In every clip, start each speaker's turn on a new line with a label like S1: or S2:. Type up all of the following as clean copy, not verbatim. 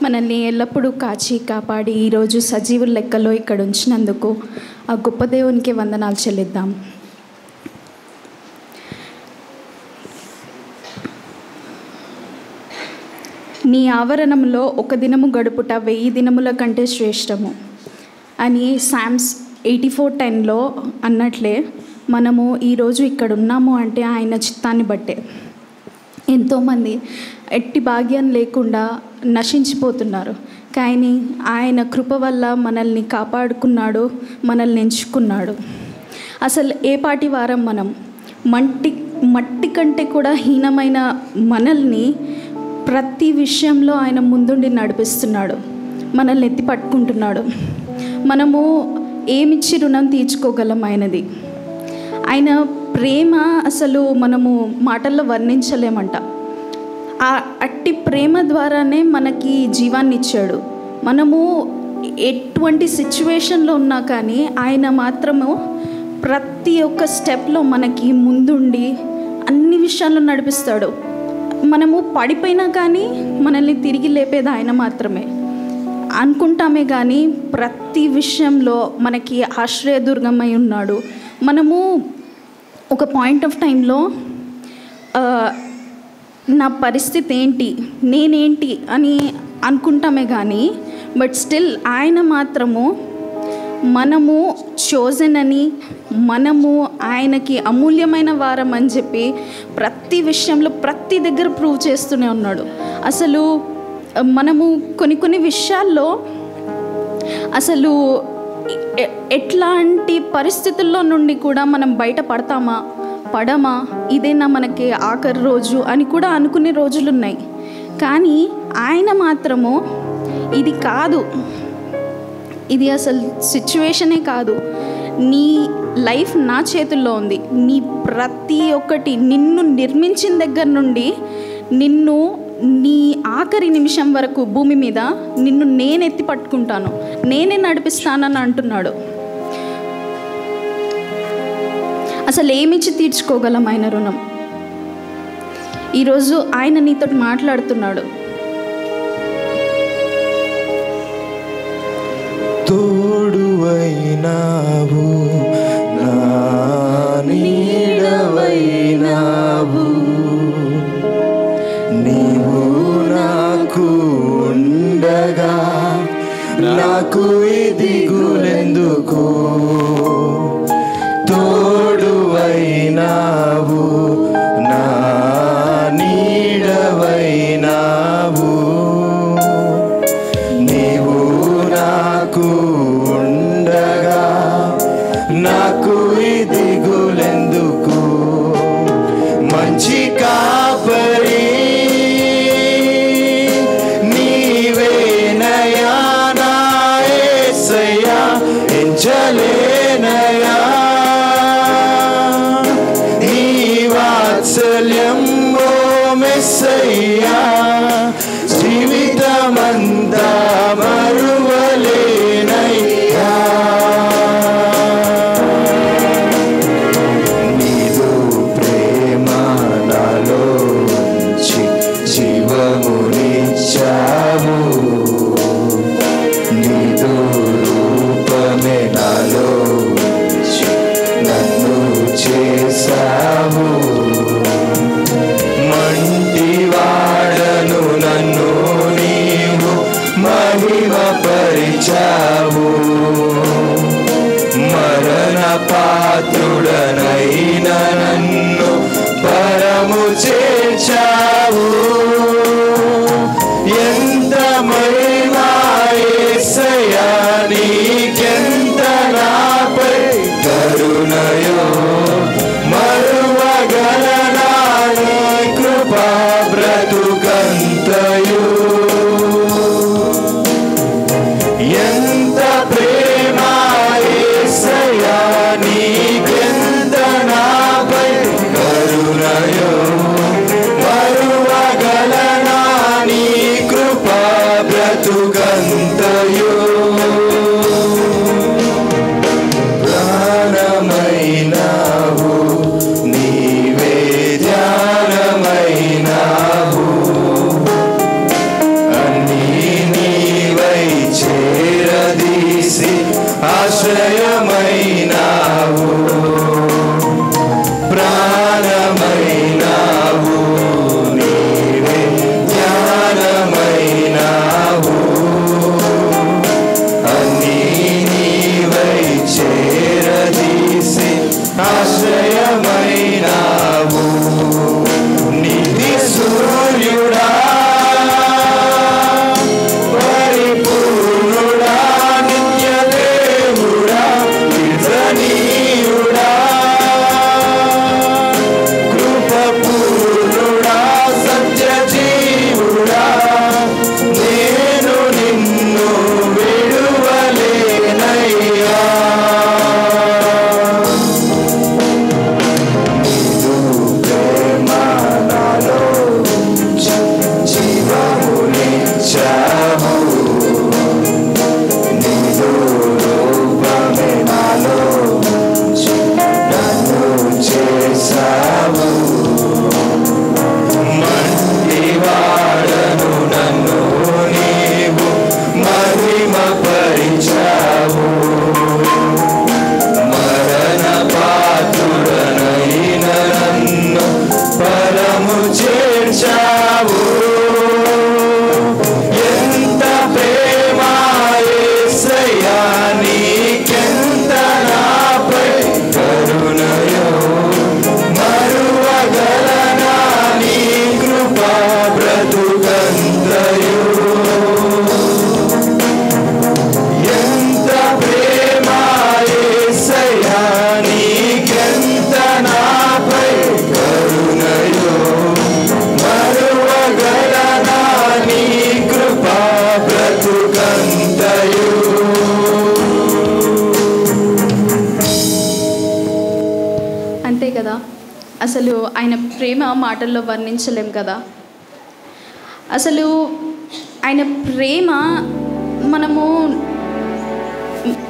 S1: మనల్ని ఎల్లప్పుడూ కాచి కాపాడి ఈరోజు సజీవుల లెక్కలో ఇక్కడ ఉంచినందుకు ఆ గొప్ప దేవునికి వందనాలు చెల్లిద్దాం. నీ ఆవరణంలో ఒక దినము గడుపుట 1000 దినముల కంటే శ్రేష్టము అని సామ్స్ 84:10లో అన్నట్లే మనము ఈరోజు ఇక్కడ ఉన్నాము అంటే ఆయన చిత్తాన్ని బట్టే. ఎంతోమంది ఎట్టి భాగ్యం లేకుండా నశించిపోతున్నారు, కానీ ఆయన కృప వల్ల మనల్ని కాపాడుకున్నాడు, మనల్ని ఎంచుకున్నాడు. అసలు ఏ పాటి వారం మనం మట్టి కంటే కూడా హీనమైన మనల్ని ప్రతి విషయంలో ఆయన ముందుండి నడిపిస్తున్నాడు, మనల్ని ఎత్తి పట్టుకుంటున్నాడు. మనము ఏమిచ్చి రుణం తీర్చుకోగలం ఆయనది. ఆయన ప్రేమ అసలు మనము మాటల్లో వర్ణించలేమంట. ఆ అట్టి ప్రేమ ద్వారానే మనకి జీవాన్ని ఇచ్చాడు. మనము ఎటువంటి సిచ్యువేషన్లో ఉన్నా కానీ ఆయన మాత్రము ప్రతి ఒక్క స్టెప్లో మనకి ముందుండి అన్ని విషయాల్లో నడిపిస్తాడు. మనము పడిపోయినా కానీ మనల్ని తిరిగి లేపేది ఆయన మాత్రమే అనుకుంటామే, కానీ ప్రతి విషయంలో మనకి ఆశ్రయదుర్గమై ఉన్నాడు. మనము ఒక పాయింట్ ఆఫ్ టైంలో నా పరిస్థితి ఏంటి, నేనేంటి అని అనుకుంటామే, కానీ బట్ స్టిల్ ఆయన మాత్రము మనము చోజన్ అని, మనము ఆయనకి అమూల్యమైన వారం అని చెప్పి ప్రతి విషయంలో ప్రతి దగ్గర ప్రూవ్ చేస్తూనే ఉన్నాడు. అసలు మనము కొన్ని విషయాల్లో అసలు ఎట్లాంటి పరిస్థితుల్లో నుండి కూడా మనం బయట పడమా, ఇదేనా మనకి ఆఖరి రోజు అని కూడా అనుకునే రోజులు ఉన్నాయి. కానీ ఆయన మాత్రము ఇది కాదు, ఇది అసలు సిచ్యువేషనే కాదు, నీ లైఫ్ నా చేతుల్లో ఉంది, నీ ప్రతి ఒక్కటి నిన్ను నిర్మించిన దగ్గర నుండి నిన్ను నీ ఆఖరి నిమిషం వరకు భూమి మీద నిన్ను నేను ఎత్తి పట్టుకుంటాను, నేనే నడిపిస్తానని అంటున్నాడు. అసలు ఏమిచ్చి తీర్చుకోగలం ఆయన రుణం? ఈరోజు ఆయన నీతో మాట్లాడుతున్నాడు.
S2: తోడువైనావు, నా నీడవైనావు, నీవు నాకు ఉండగా నాకు దిగులెందుకు? తోడువైనావు, నా నీడవైనావు, నీవు నాకు ఉండగా నాకు దిగులెందుకు? మంచి కాపరి నీవేనయా నా యేసయ్యా, ఎంచలేనయా నీ వాత్సల్యం ఓ మెస్సయ్యా, జీవితమంతా మరువలేనయ్యా. నీదు ప్రేమ నాలో ఉంచి జీవమునిచ్చావు, నీదు రూపమే నాలో ఉంచి నన్ను చేసావు. మంటివాడను నన్ను నీవు మహిమపరిచావు, మరణ పాత్రుడనైన నన్ను పరము చేర్చావు. ఎంత మహిమా యేసయ్యా, నీకెంత నాపై కరుణయో, మరువగలనా నీ కృపా బ్రతుకంతయు. ఎంత ప్రేమ యేసయ్యా, నీకెంత నాపై కరుణయో, మరువగలనా
S1: అసలు ఆయన ప్రేమ మాటల్లో వర్ణించలేం కదా. అసలు ఆయన ప్రేమ మనము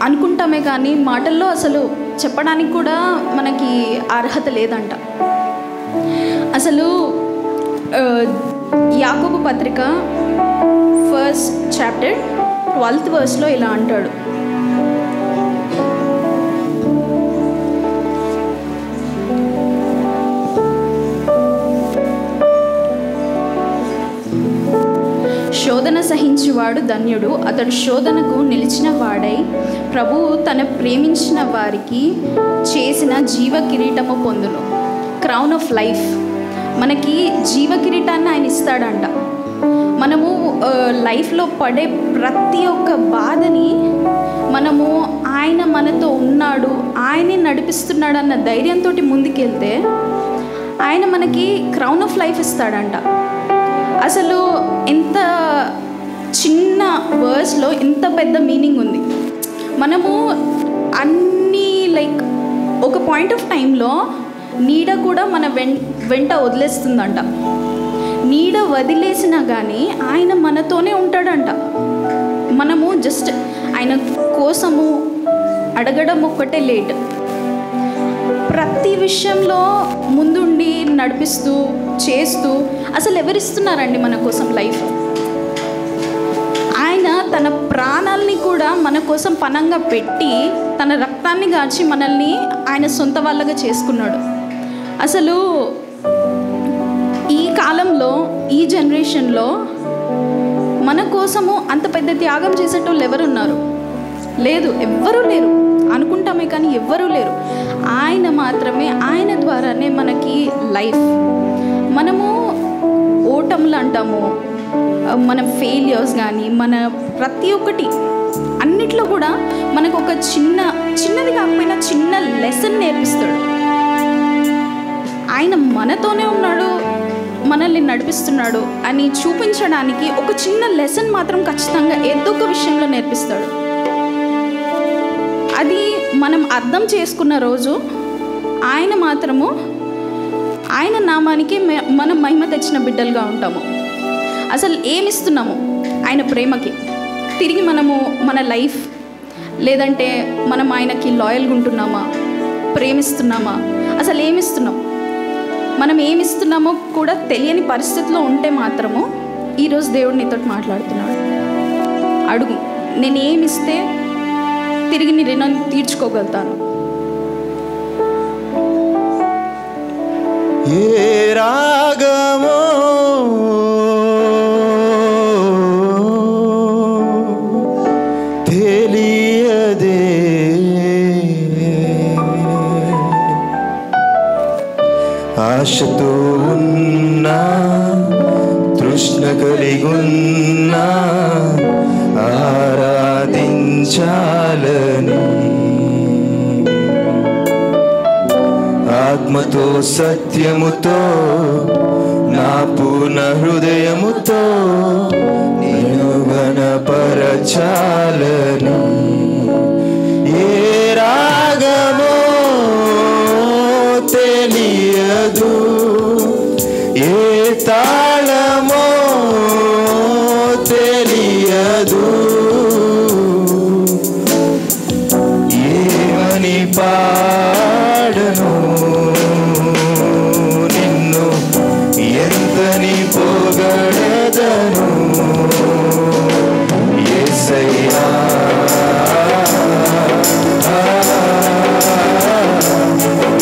S1: అనుకుంటామే కానీ మాటల్లో అసలు చెప్పడానికి కూడా మనకి అర్హత లేదంట. అసలు యాకోబు పత్రిక 1st చాప్టర్ 12th verseలో ఇలా అంటాడు, శోధన సహించువాడు ధన్యుడు, అతడు శోధనకు నిలిచిన వాడై ప్రభువు తన ప్రేమించిన వారికి చేసిన జీవ కిరీటము పొందును. క్రౌన్ ఆఫ్ లైఫ్, మనకి జీవ కిరీటాన్ని ఆయన ఇస్తాడంట. మనము లైఫ్లో పడే ప్రతి ఒక్క బాధని మనము ఆయన మనతో ఉన్నాడు, ఆయనే నడిపిస్తున్నాడు అన్న ధైర్యంతో ముందుకెళ్తే ఆయన మనకి క్రౌన్ ఆఫ్ లైఫ్ ఇస్తాడంట. అసలు ఎంత చిన్న వర్డ్స్లో ఇంత పెద్ద మీనింగ్ ఉంది. మనము అన్నీ ఒక పాయింట్ ఆఫ్ టైంలో నీడ కూడా మన వెంట వదిలేస్తుందంట. నీడ వదిలేసినా కానీ ఆయన మనతోనే ఉంటాడంట. మనము జస్ట్ ఆయన కోసము అడగడం ఒక్కటే లేట్. ప్రతి విషయంలో ముందుండి నడిపిస్తూ చేస్తూ అసలు ఎవరిస్తున్నారండి మన కోసం లైఫ్? ఆయన తన ప్రాణాలని కూడా మన కోసం పణంగా పెట్టి తన రక్తాన్ని గార్చి మనల్ని ఆయన సొంత వాళ్ళగా చేసుకున్నాడు. అసలు ఈ కాలంలో ఈ జనరేషన్లో మన కోసము అంత పెద్ద త్యాగం చేసేటోళ్ళు ఎవరున్నారు? లేదు, ఎవ్వరూ లేరు. అనుకుంటామే కానీ ఎవ్వరూ లేరు. ఆయన మాత్రమే, ఆయన ద్వారానే మనకి లైఫ్. మనము ఓటములు అంటాము, మన ఫెయిల్యూర్స్ కానీ మన ప్రతి ఒక్కటి అన్నిట్లో కూడా మనకు ఒక చిన్నది కాకపోయినా చిన్న లెసన్ నేర్పిస్తాడు. ఆయన మనతోనే ఉన్నాడు, మనల్ని నడిపిస్తున్నాడు అని చూపించడానికి ఒక చిన్న లెసన్ మాత్రం ఖచ్చితంగా ఏదో ఒక విషయంలో నేర్పిస్తాడు. అది మనం అర్థం చేసుకున్న రోజు ఆయన మాత్రము ఆయన నామానికి మనం మహిమ తెచ్చిన బిడ్డలుగా ఉంటాము. అసలు ఏమిస్తున్నాము ఆయన ప్రేమకి? తిరిగి మనము మన లైఫ్, లేదంటే మనం ఆయనకి లాయల్గా ఉంటున్నామా, ప్రేమిస్తున్నామా? అసలు ఏమిస్తున్నాం? మనం ఏమిస్తున్నామో కూడా తెలియని పరిస్థితిలో ఉంటే మాత్రము ఈరోజు దేవుడు నీతో మాట్లాడుతున్నాడు. అడుగు, నేను ఏమిస్తే తిరిగి నీ రుణం తీర్చుకోగలుగుతాను?
S2: ఏ రాగమో తెలియదే, ఆశతో ఉన్నా తృష్ణ కలిగున్నా ఆరాధించాలని, ఆత్మతో సత్యముతో నా పూర్ణ హృదయముతో నేను గణపరచాలని. ఏ రాగమో తెలియదు, ఏ తాళమో తెలియదు, ఏమని పాడను నిన్ను, ఎంతని పొగడదను యేసయ్యా.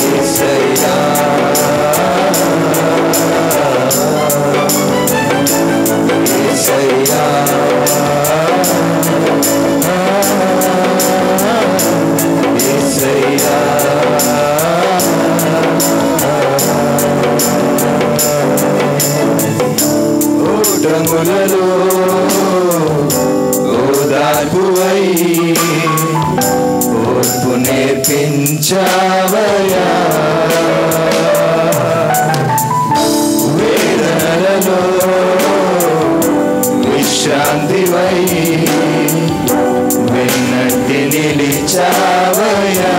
S2: యేసయ్యా యేసయ్యా యేసయ్యా. ఓటములలో ఓదార్పువై ఓర్పు నేర్పించావయ్యా, వేదనలలో విశ్రాంతివై వెన్నట్టి నిలిచావయ్యా.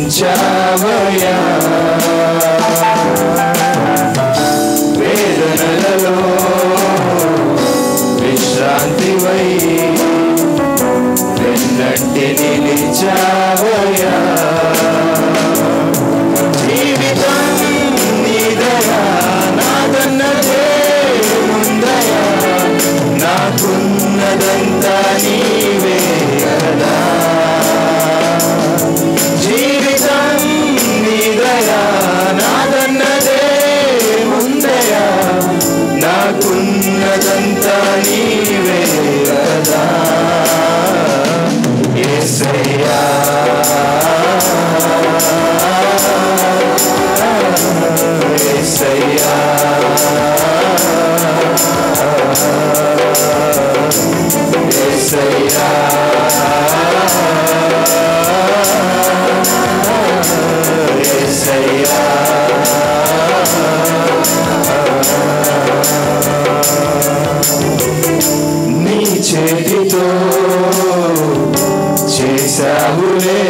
S2: నేర్పించావయ్యా వేదనలలో విశ్రాంతివై వెన్నంటి నిలిచావయ్యా జీవితం నీదయా నాదన్నదే ముందయా నాకున్నదంతా నీవే కదా జీవితం నీదయా నాదన్నదే ముందయా నాకున్నదంతా నీవే కదా యేసయ్యా యేసయ్యా యేసయ్యా యేసయ్యా నీ చేతితో చేసావులే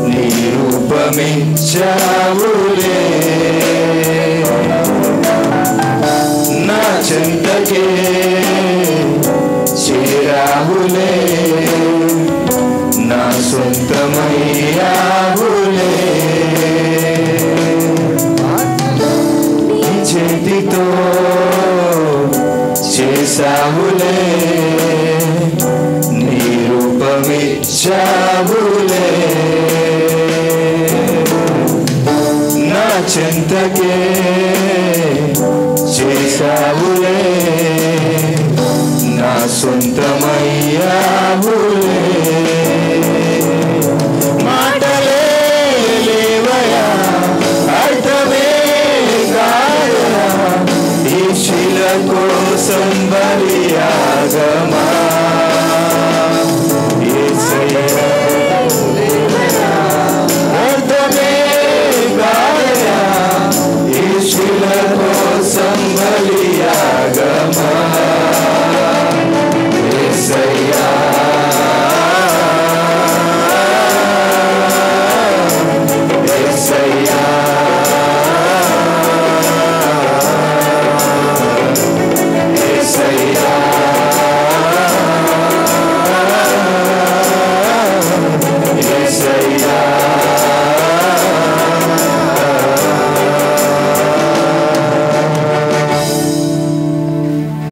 S2: నీ రూపమిచ్చావులే నా చెంతకే చేరావులే నా సొంతమయ్యావులే నీ చేతితో చేసావులే నీ రూపమిచ్చావులే నా చెంతకే చేసావులే నా సొంతమయ్యావులే